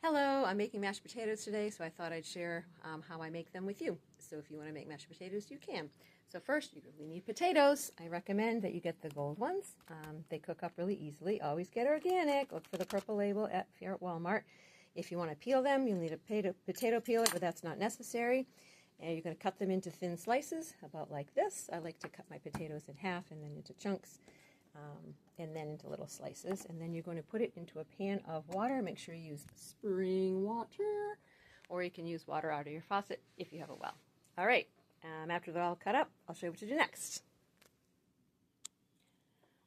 Hello, I'm making mashed potatoes today, so I thought I'd share how I make them with you. So if you want to make mashed potatoes, you can. So first, you really need potatoes. I recommend that you get the gold ones. They cook up really easily. Always get organic. Look for the purple label if you're at Walmart. If you want to peel them, you'll need a potato peeler, but that's not necessary. And you're going to cut them into thin slices, about like this. I like to cut my potatoes in half and then into chunks. And then into little slices, and then you're going to put it into a pan of water. Make sure you use spring water, or you can use water out of your faucet if you have a well. All right, after they're all cut up, I'll show you what to do next.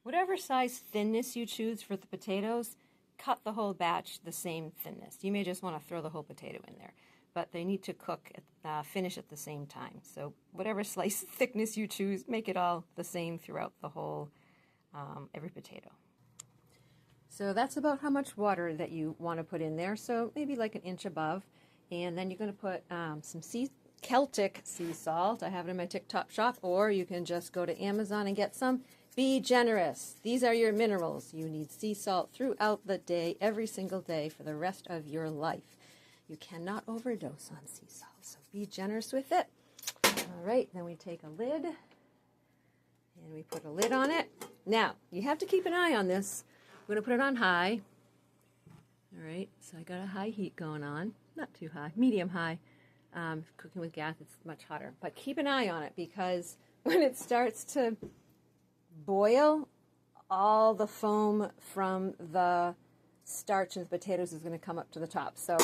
Whatever size thinness you choose for the potatoes, cut the whole batch the same thinness. You may just want to throw the whole potato in there, but they need to cook, finish at the same time. So whatever slice thickness you choose, make it all the same throughout the whole every potato. So that's about how much water that you want to put in there, so maybe like an inch above. And then you're going to put some Celtic sea salt. I have it in my TikTok shop, or you can just go to Amazon and get some. Be generous. These are your minerals. You need sea salt throughout the day, every single day for the rest of your life. You cannot overdose on sea salt, so be generous with it. All right, then we take a lid and we put a lid on it. Now, you have to keep an eye on this. I'm going to put it on high. All right, so I got a high heat going on. Not too high, medium high. Cooking with gas, it's much hotter. But keep an eye on it, because when it starts to boil, all the foam from the starch in the potatoes is going to come up to the top. So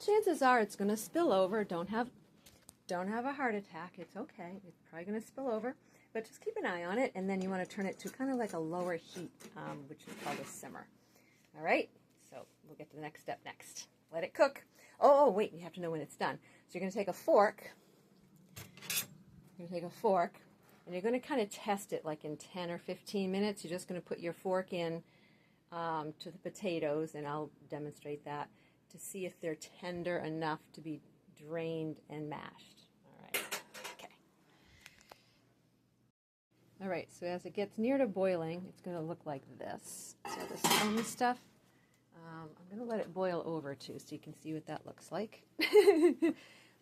chances are it's going to spill over. Don't have a heart attack. It's okay. It's probably going to spill over. But just keep an eye on it, and then you want to turn it to kind of like a lower heat, which is called a simmer. All right, so we'll get to the next step next. Let it cook. Oh, wait, you have to know when it's done. So you're going to take a fork. And you're going to kind of test it like in 10 or 15 minutes. You're just going to put your fork in to the potatoes, and I'll demonstrate that, to see if they're tender enough to be drained and mashed. All right, so as it gets near to boiling, it's going to look like this. So this foamy stuff, I'm going to let it boil over too, so you can see what that looks like.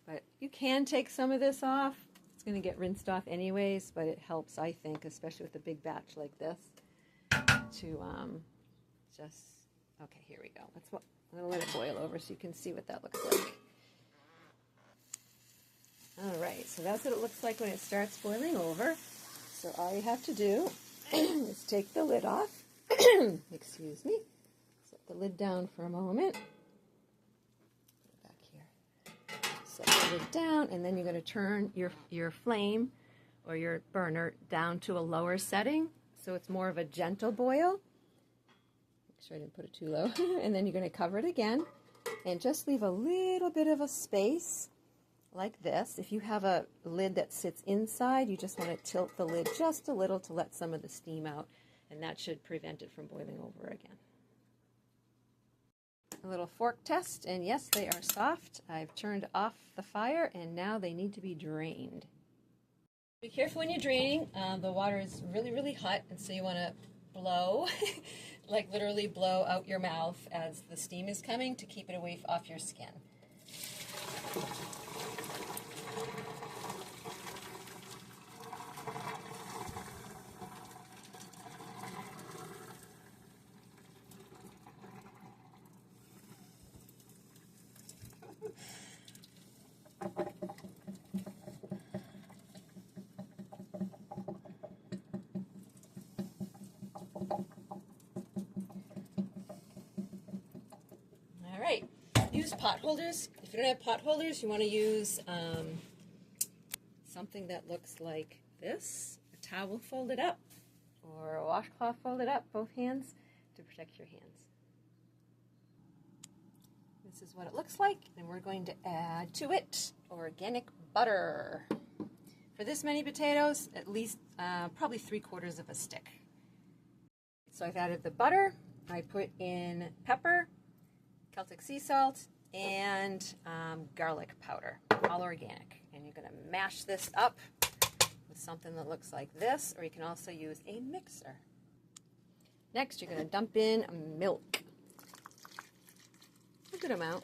But you can take some of this off. It's going to get rinsed off anyways, but it helps, I think, especially with a big batch like this, to okay, here we go. I'm going to let it boil over so you can see what that looks like. All right, so that's what it looks like when it starts boiling over. So all you have to do is take the lid off. Excuse me. Set the lid down for a moment. Back here. Set the lid down, and then you're going to turn your flame or your burner down to a lower setting, so it's more of a gentle boil. Make sure I didn't put it too low. And then you're going to cover it again, and just leave a little bit of a space. Like this. If you have a lid that sits inside, you just want to tilt the lid just a little to let some of the steam out, and that should prevent it from boiling over again. A little fork test, and yes, they are soft. I've turned off the fire, and now they need to be drained. Be careful when you're draining. The water is really, really hot, and so you want to blow, like literally blow out your mouth as the steam is coming to keep it away off your skin. All right, use pot holders. If you don't have pot holders, you want to use something that looks like this, a towel folded up or a washcloth folded up, both hands, to protect your hands. This is what it looks like, and we're going to add to it organic butter. For this many potatoes, at least probably 3/4 of a stick. So I've added the butter. I put in pepper, Celtic sea salt, and garlic powder, all organic. And you're going to mash this up with something that looks like this, or you can also use a mixer. Next, you're going to dump in milk. A good amount.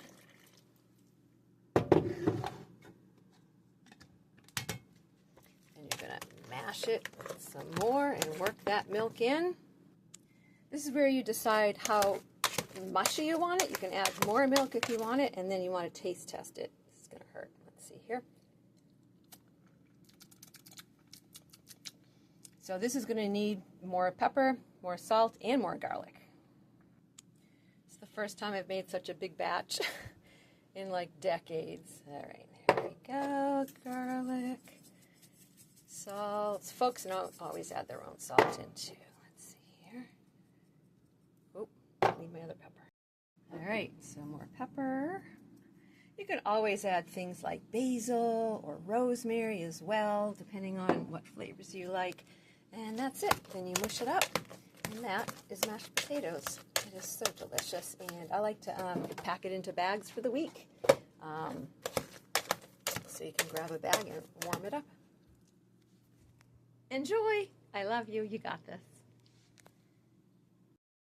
mash it some more and work that milk in. This is where you decide how mushy you want it. You can add more milk if you want it, and then you want to taste test it. This is going to hurt. Let's see here. So this is going to need more pepper, more salt, and more garlic. It's the first time I've made such a big batch in like decades. All right, there we go. Garlic, salt. Folks don't always add their own salt in too. Let's see here. Oh, I need my other pepper. All right, so more pepper. You can always add things like basil or rosemary as well, depending on what flavors you like. And that's it. Then you mush it up. And that is mashed potatoes. It is so delicious. And I like to pack it into bags for the week. So you can grab a bag and warm it up. Enjoy! I love you. You got this.